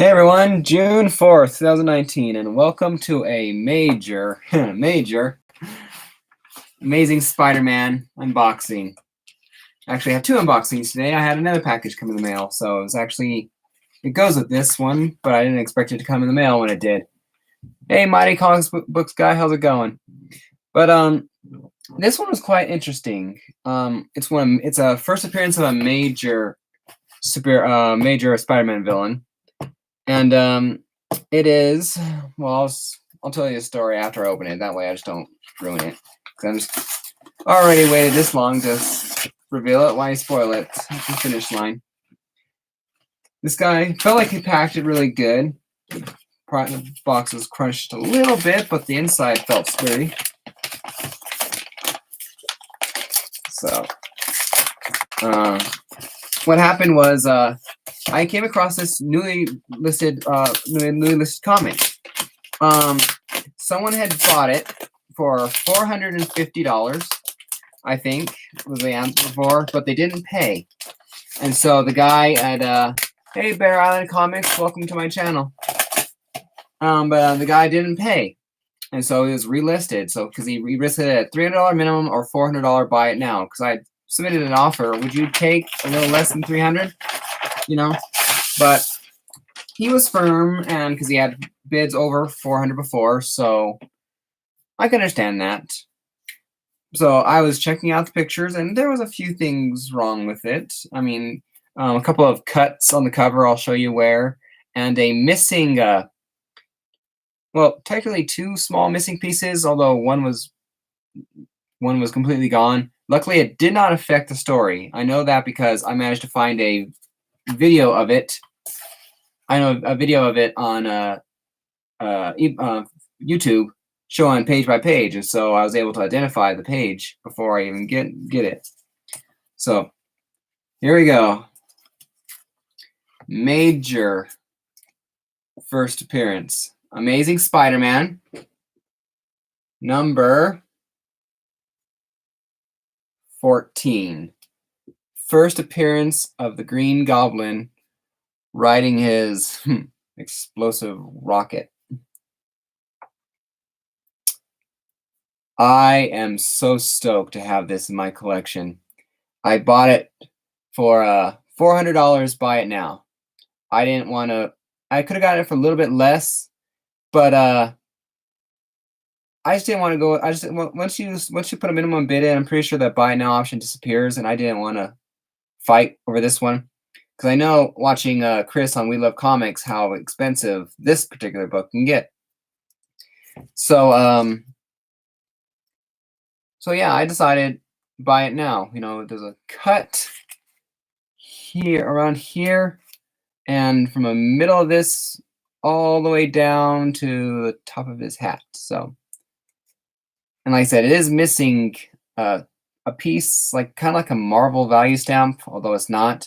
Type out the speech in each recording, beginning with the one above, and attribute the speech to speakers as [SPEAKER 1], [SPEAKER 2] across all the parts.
[SPEAKER 1] Hey everyone, June 4th, 2019, and welcome to a major, Amazing Spider-Man unboxing. Actually, I have two unboxings today. I had another package come in the mail, so it goes with this one, but I didn't expect it to come in the mail when it did. Hey, Mighty Comics Books guy, how's it going? But this one was quite interesting. It's a first appearance of a major Spider-Man villain. And it is, well, I'll tell you a story after I open it. That way I just don't ruin it. Because I'm just already waited this long to reveal it. Why spoil it at the finish line? This guy felt like he packed it really good. The box was crunched a little bit, but the inside felt sturdy. So, what happened was I came across this newly listed comic. Someone had bought it for $450, I think was the answer for, but they didn't pay. And so the guy at hey Bear Island Comics, welcome to my channel. But the guy didn't pay, and so it was relisted. So because he relisted it at $300 minimum or $400 buy it now. Because I submitted an offer, would you take a little less than $300? You know, but he was firm, and because he had bids over $400 before, so I can understand that. So I was checking out the pictures, and there was a few things wrong with it. I mean, a couple of cuts on the cover, I'll show you where, and a missing, well, technically two small missing pieces, although one was completely gone. Luckily, it did not affect the story. I know that because I managed to find a video of it. I know a video of it on YouTube showing page by page, and so I was able to identify the page before I even get it. So here we go. Major first appearance. Amazing Spider-Man. Number 14. First appearance of the Green Goblin riding his explosive rocket. I am so stoked to have this in my collection. I bought it for $400. Buy it now. I didn't want to. I could have gotten it for a little bit less, but I just didn't want to go. I just once you put a minimum bid in, I'm pretty sure that buy now option disappears, and I didn't want to fight over this one because I know watching Chris on We Love Comics how expensive this particular book can get. So so yeah, I decided buy it now. You know, there's a cut here around here, and from the middle of this all the way down to the top of his hat. So, and like I said, it is missing a piece, like kind of like a Marvel value stamp, although it's not.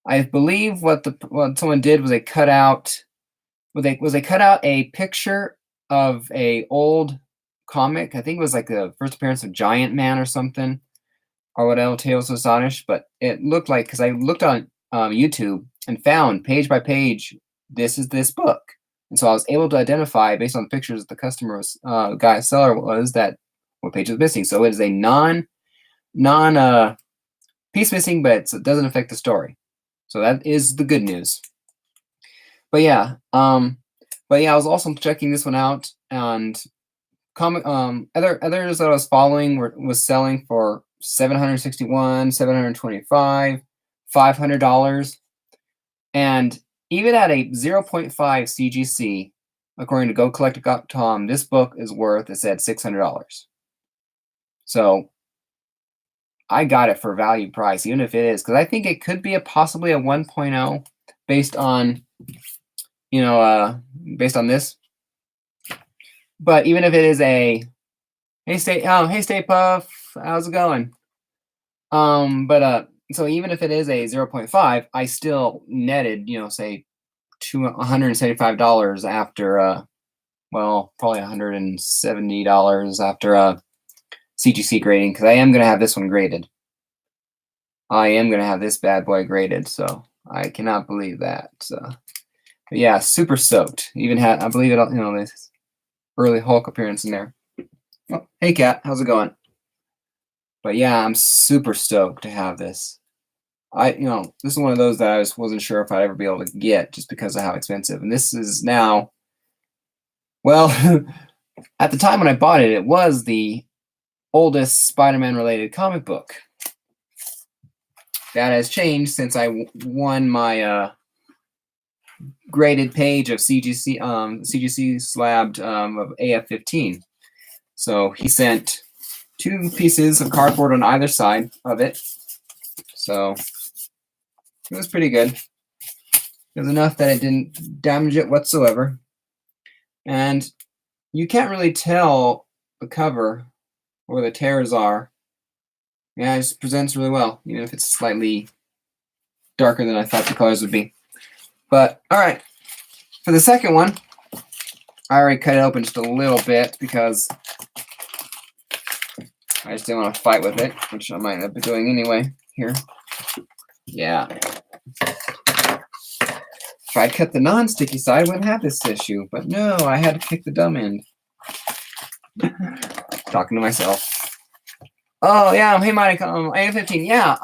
[SPEAKER 1] I believe what someone did was they cut out a picture of a old comic. I think it was like the first appearance of Giant Man or something, or whatever, Tales of Astonish. But it looked like, because I looked on YouTube and found page by page, this is this book. And so I was able to identify based on the pictures the customer seller was that what page was missing. So it is a non piece missing, but it doesn't affect the story. So that is the good news. But yeah, I was also checking this one out, and others that I was following was selling for $761, $725, $500, and even at a 0.5 CGC, according to GoCollector.com, this book is worth, it said, $600. So I got it for value price, even if it is, because I think it could be possibly a 1.0 based on, based on this. But even if it is a, hey Stay Puff, how's it going? So even if it is a 0.5, I still netted, say $175 after, probably $170 after CGC grading, because I am going to have this one graded. I am going to have this bad boy graded, so I cannot believe that. But yeah, super stoked. Even had, I believe it, this early Hulk appearance in there. Oh, hey Cat, how's it going? But yeah, I'm super stoked to have this. This is one of those that I wasn't sure if I'd ever be able to get just because of how expensive. And this is now, well, at the time when I bought it, it was the oldest Spider-Man related comic book. That has changed since I won my graded page of CGC slabbed of AF-15. So he sent 2 pieces of cardboard on either side of it. So it was pretty good. It was enough that it didn't damage it whatsoever. And you can't really tell the cover where the tears are. Yeah, it just presents really well, even if it's slightly darker than I thought the colors would be. But all right, for the second one, I already cut it open just a little bit because I just didn't want to fight with it, which I might end up doing anyway here. Yeah. If I'd cut the non-sticky side, I wouldn't have this issue. But no, I had to pick the dumb end. Talking to myself. Oh, yeah. Hey, Mike. AF-15. Yeah.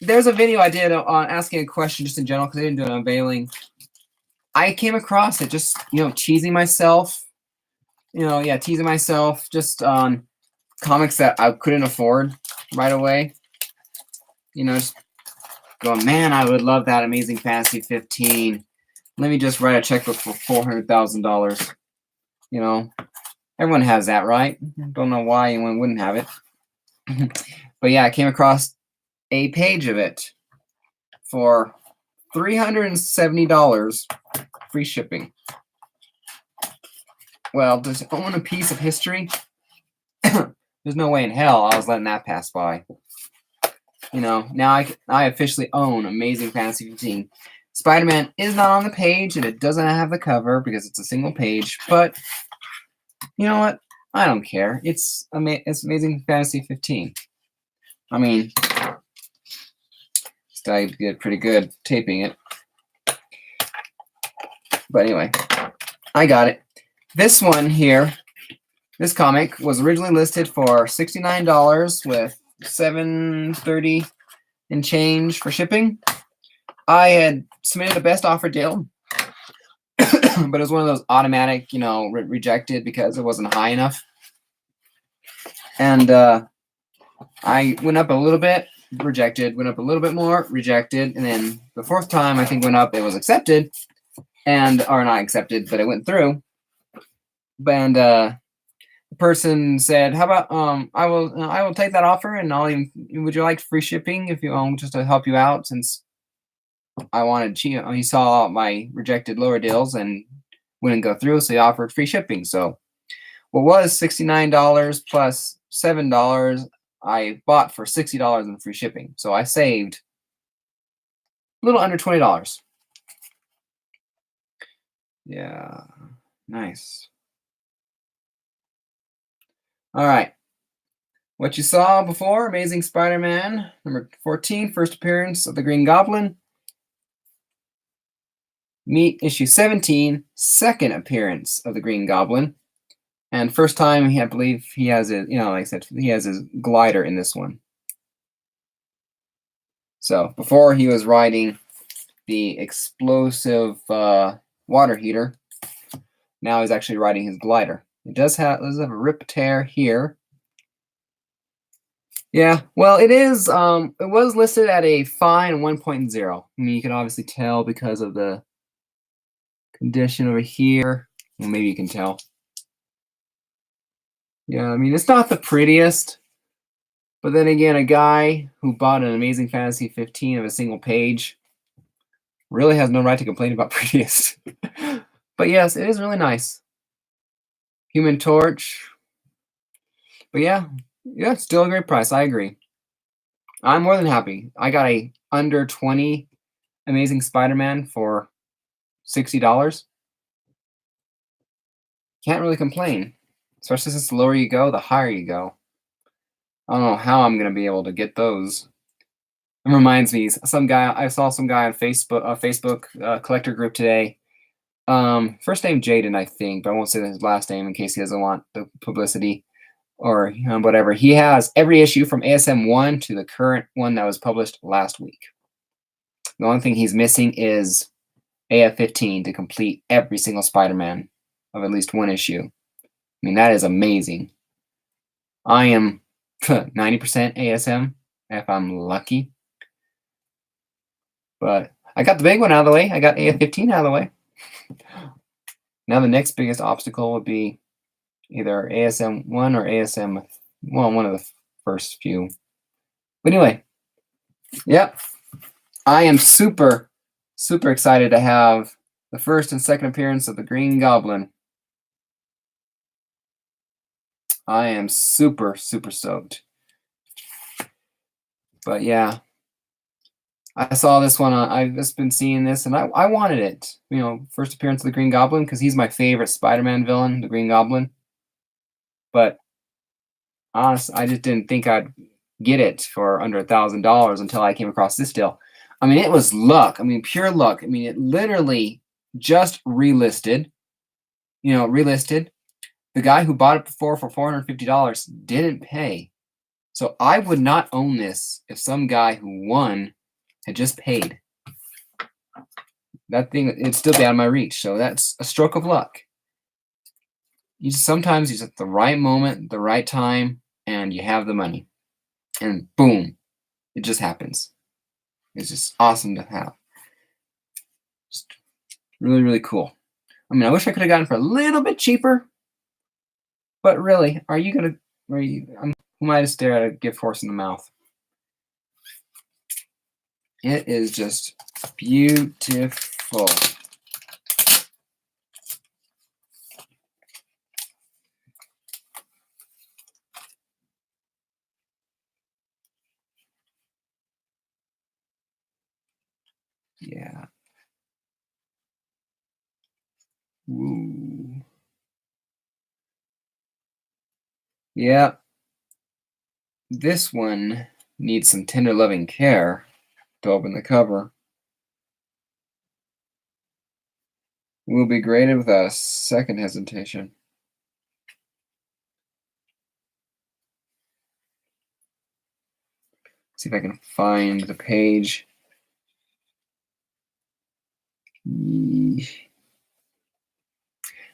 [SPEAKER 1] There's a video I did on asking a question just in general because I didn't do an unveiling. I came across it just, teasing myself. Teasing myself just on comics that I couldn't afford right away. Just going, man, I would love that Amazing Fantasy 15. Let me just write a checkbook for $400,000. Everyone has that, right? Don't know why anyone wouldn't have it. But yeah, I came across a page of it for $370 free shipping. Well, to own a piece of history, there's no way in hell I was letting that pass by. Now I officially own Amazing Fantasy 15. Spider-Man is not on the page, and it doesn't have the cover because it's a single page. But you know what? I don't care. It's Amazing Fantasy 15. I mean, I did pretty good taping it. But anyway, I got it. This one here, this comic was originally listed for $69 with $7.30 and change for shipping. I had submitted a best offer deal, but it was one of those automatic, rejected because it wasn't high enough. And I went up a little bit, rejected, went up a little bit more, rejected, and then the 4th time I think went up, it was accepted, or not accepted, but it went through. And the person said, "How about I will take that offer, and would you like free shipping if you just to help you out since I wanted he saw my rejected lower deals and wouldn't go through, so he offered free shipping. So what was $69 plus $7 I bought for $60 in free shipping. So I saved a little under $20. Yeah, nice. All right. What you saw before, Amazing Spider-Man, number 14, first appearance of the Green Goblin. Meet issue 17, second appearance of the Green Goblin. And first time, I believe he has his, like I said, he has his glider in this one. So before he was riding the explosive water heater, now he's actually riding his glider. It does have a rip tear here. Yeah, well, it is. It was listed at a fine 1.0. I mean, you can obviously tell because of the condition over here. Well, maybe you can tell. Yeah, I mean, it's not the prettiest. But then again, a guy who bought an Amazing Fantasy 15 of a single page really has no right to complain about prettiest. But yes, it is really nice. Human Torch. But yeah, still a great price. I agree. I'm more than happy. I got a under 20 Amazing Spider-Man for $60. Can't really complain. Especially since the lower you go, the higher you go. I don't know how I'm going to be able to get those. It reminds me, I saw some guy on Facebook collector group today. First name Jaden, I think, but I won't say his last name in case he doesn't want the publicity or whatever. He has every issue from ASM 1 to the current one that was published last week. The only thing he's missing is AF 15 to complete every single Spider-Man of at least one issue. I mean, that is amazing. I am 90% ASM if I'm lucky. But I got the big one out of the way. I got AF 15 out of the way. Now the next biggest obstacle would be either ASM 1 or ASM, well, one of the first few. But anyway, yep. I am super, super excited to have the first and second appearance of the Green Goblin. I am super, super stoked. But yeah, I saw this one. I've just been seeing this, and I wanted it. You know, first appearance of the Green Goblin, because he's my favorite Spider-Man villain, the Green Goblin. But honestly, I just didn't think I'd get it for under $1,000 until I came across this deal. I mean, it was luck. I mean, pure luck. I mean, it literally just relisted. You know, relisted. The guy who bought it before for $450 didn't pay. So I would not own this if some guy who won had just paid. That thing, it'd still be out of my reach. So that's a stroke of luck. Sometimes you're at the right moment, the right time, and you have the money. And boom, it just happens. It's just awesome to have. Just really, really cool. I mean, I wish I could have gotten for a little bit cheaper. But really, who am I to stare at a gift horse in the mouth? It is just beautiful. Yeah. Ooh. Yeah. This one needs some tender loving care to open the cover. Will be graded with a second hesitation. See if I can find the page.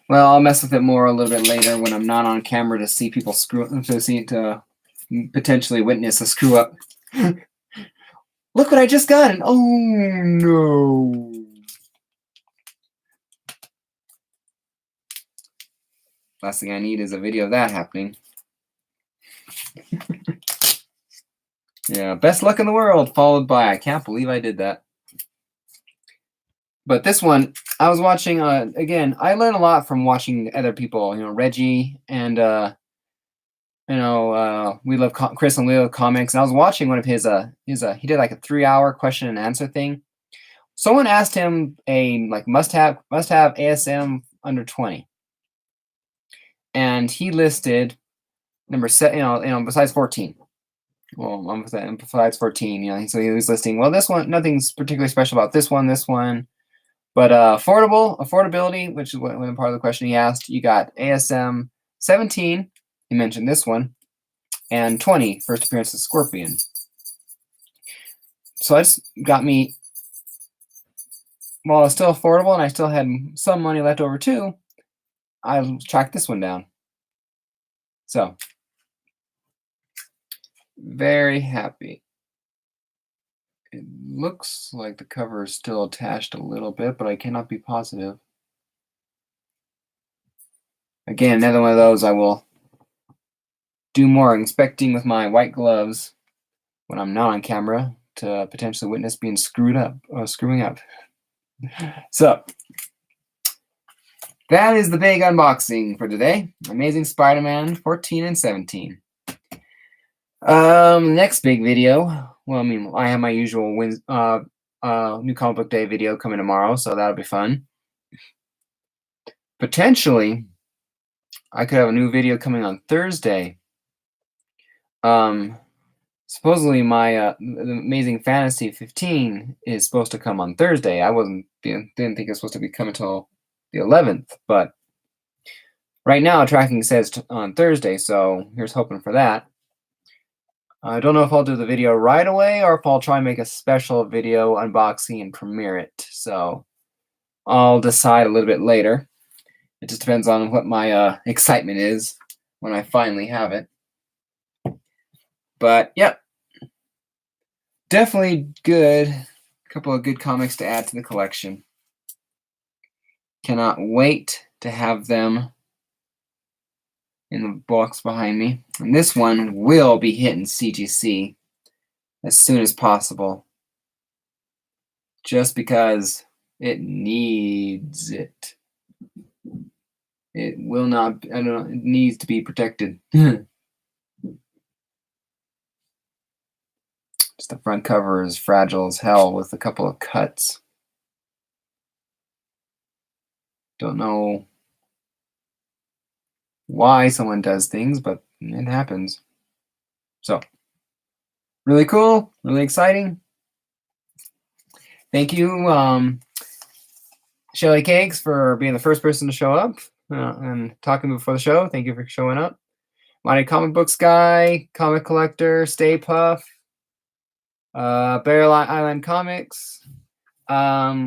[SPEAKER 1] Well, I'll mess with it more a little bit later when I'm not on camera to see people to potentially witness a screw up. Look what I just got! And oh no! Last thing I need is a video of that happening. Yeah, best luck in the world, followed by I can't believe I did that. But this one, I was watching, again, I learn a lot from watching other people, you know, Reggie and, we love Chris and we love comics. And I was watching one of his he did like a 3-hour question and answer thing. Someone asked him must have ASM under 20. And he listed number 7, besides 14. Well, besides 14, you know, so he was listing, well, this one, nothing's particularly special about this one. But affordability, which is one part of the question he asked, you got ASM 17, he mentioned this one, and 20, first appearance of Scorpion. So that's got me, while it's still affordable and I still had some money left over too, I tracked this one down. So, very happy. It looks like the cover is still attached a little bit, but I cannot be positive. Again, another one of those I will do more inspecting with my white gloves when I'm not on camera to potentially witness being screwing up. So, that is the big unboxing for today. Amazing Spider-Man 14 and 17. Next big video. Well, I mean, I have my usual New Comic Book Day video coming tomorrow, so that'll be fun. Potentially, I could have a new video coming on Thursday. supposedly my the Amazing Fantasy 15 is supposed to come on Thursday. I didn't think it was supposed to be coming until the 11th, but right now tracking says on Thursday, so here's hoping for that. I don't know if I'll do the video right away or if I'll try and make a special video unboxing and premiere it. So I'll decide a little bit later. It just depends on what my excitement is when I finally have it. But yep, definitely good. A couple of good comics to add to the collection. Cannot wait to have them in the box behind me. And this one will be hitting CGC as soon as possible. Just because it needs it. It will not, I don't know, it needs to be protected. Just the front cover is fragile as hell with a couple of cuts. Don't know why someone does things, but it happens. So, really cool, really exciting. Thank you, Shelly Cakes, for being the first person to show up and talking before the show. Thank you for showing up. Mighty Comic Books Guy, Comic Collector, Stay Puff, Barrel Island Comics. I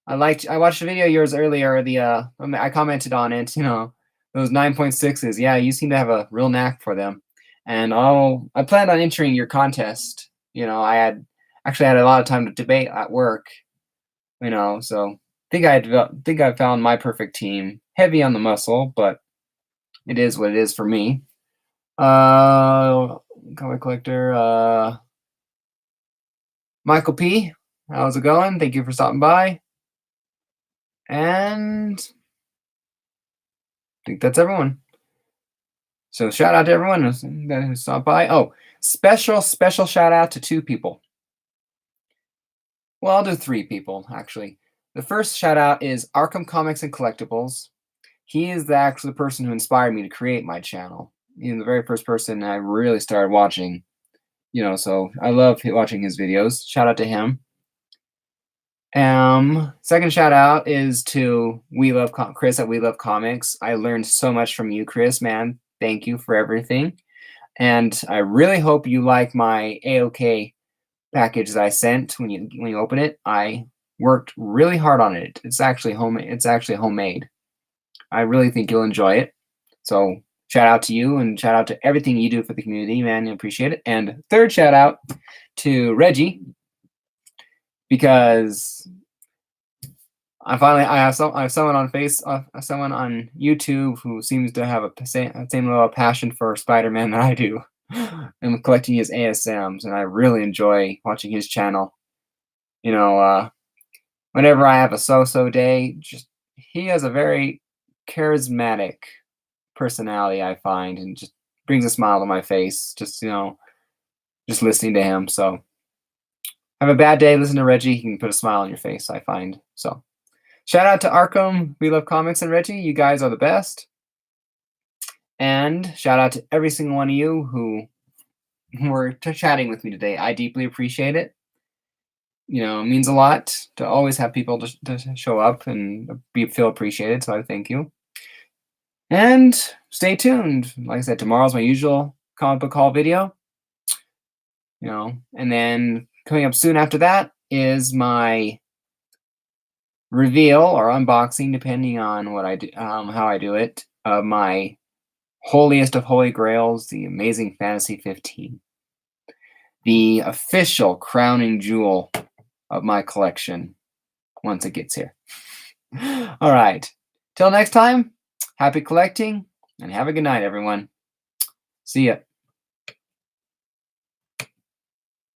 [SPEAKER 1] watched a video of yours earlier. I commented on it. You know, those 9.6s. Yeah, you seem to have a real knack for them. And I planned on entering your contest. You know, I actually had a lot of time to debate at work. You know, so I think I found my perfect team. Heavy on the muscle, but it is what it is for me. Comic collector. Michael P. How's it going? Thank you for stopping by. And I think that's everyone. So shout out to everyone who stopped by. Oh, special shout out to 2 people. Well, I'll do 3 people, actually. The first shout out is Arkham Comics and Collectibles. He is actually the person who inspired me to create my channel. He's the very first person I really started watching. You know, so I love watching his videos. Shout out to him. Second shout out is to Chris at We Love Comics. I learned so much from you, Chris, man. Thank you for everything. And I really hope you like my AOK package that I sent when you open it. I worked really hard on it. It's actually homemade. I really think you'll enjoy it. So shout out to you and shout out to everything you do for the community, man. I appreciate it. And third shout out to Reggie, because I have someone on someone on YouTube who seems to have a same level of passion for Spider-Man that I do. I'm collecting his ASMs, and I really enjoy watching his channel. You know, whenever I have a so-so day, he has a very charismatic personality, I find, and just brings a smile to my face. Just listening to him. So, have a bad day, listen to Reggie. He can put a smile on your face, I find. So, shout out to Arkham, We Love Comics, and Reggie. You guys are the best. And shout out to every single one of you who were chatting with me today. I deeply appreciate it. You know, it means a lot to always have people to show up and feel appreciated. So I thank you. And stay tuned. Like I said, tomorrow's my usual comic book haul video. You know, and then coming up soon after that is my reveal or unboxing, depending on what I do, how I do it, of my holiest of holy grails, the Amazing Fantasy 15, the official crowning jewel of my collection once it gets here. All right, till next time, happy collecting and have a good night, everyone. See ya.